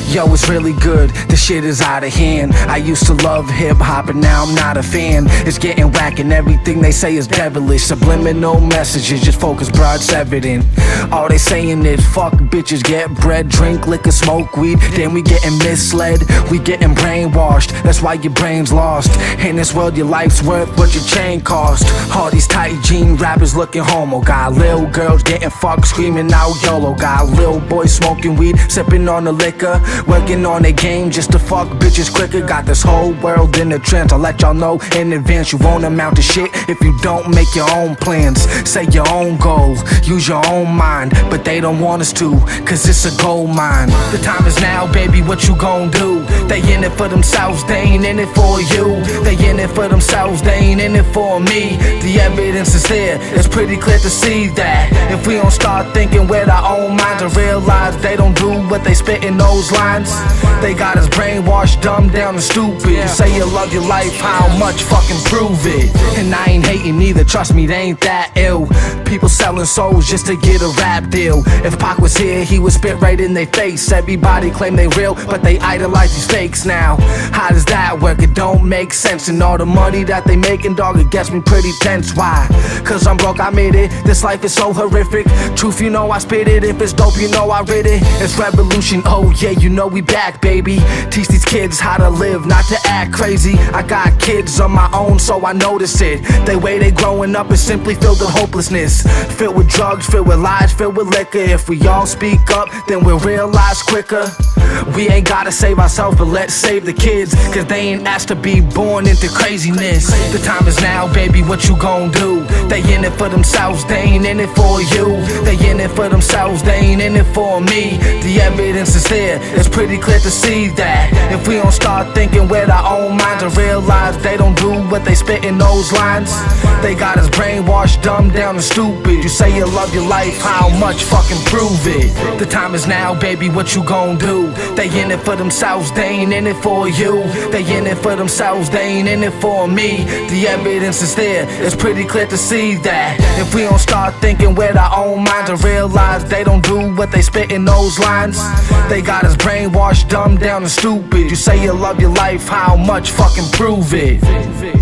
Yo, it's really good, this shit is out of hand. I used to love hip-hop and now I'm not a fan. It's getting whack and everything they say is devilish. Subliminal messages, just focus, bro, it's evident. All they saying is fuck bitches, get bread, drink liquor, smoke weed. Then we getting misled, we getting brainwashed. That's why your brain's lost. In this world your life's worth what your chain cost. All these tight jean rappers looking homo. Got little girls getting fucked screaming out YOLO. Got little boys smoking weed, sipping on the liquor, working on a game just to fuck bitches quicker. Got this whole world in a trance. I'll let y'all know in advance, you won't amount to shit if you don't make your own plans. Set your own goal, use your own mind, but they don't want us to, cause it's a gold mine. The time is now, baby, what you gon' do? They in it for themselves, they ain't in it for you. They in it for themselves, they ain't in it for me. The evidence is there, it's pretty clear to see that if we don't start thinking with our own minds and realize they don't do what they spit in those lines, they got us brainwashed, dumbed down and stupid. You say you love your life, how much? Fucking prove it. And I ain't hating either, trust me, they ain't that ill. People selling souls just to get a rap deal. If Pac was here, he would spit right in their face. Everybody claim they real, but they idolize these fakes now. How does that work? It don't make sense. And all the money that they making, dog, it gets me pretty tense. Why? Cause I'm broke, I made it. This life is so horrific. Truth, you know I spit it. If it's dope, you know I read it. It's revolution, oh yeah, you know we back, baby. Teach these kids how to live, not to act crazy. I got kids on my own, so I notice it. The way they growing up is simply filled with hopelessness. Filled with drugs, filled with lies, filled with liquor. If we all speak up, then we'll realize quicker. We ain't gotta save ourselves, but let's save the kids, cause they ain't asked to be born into craziness. The time is now, baby, what you gon' do? They in it for themselves, they ain't in it for you. They in it for themselves, they ain't in it for me. The evidence is there, it's pretty clear to see that if we don't start thinking with our own minds and realize they don't do what they spit in those lines, they got us brainwashed, dumbed down and stupid. You say you love your life, how much? Fucking prove it. The time is now, baby, what you gon' do? They in it for themselves, they ain't in it for you. They in it for themselves, they ain't in it for me. The evidence is there, it's pretty clear to see that if we don't start thinking with our own minds and realize they don't do what they spit in those lines, they got us brainwashed, dumbed down and stupid. You say you love your life, how much? Fucking prove it.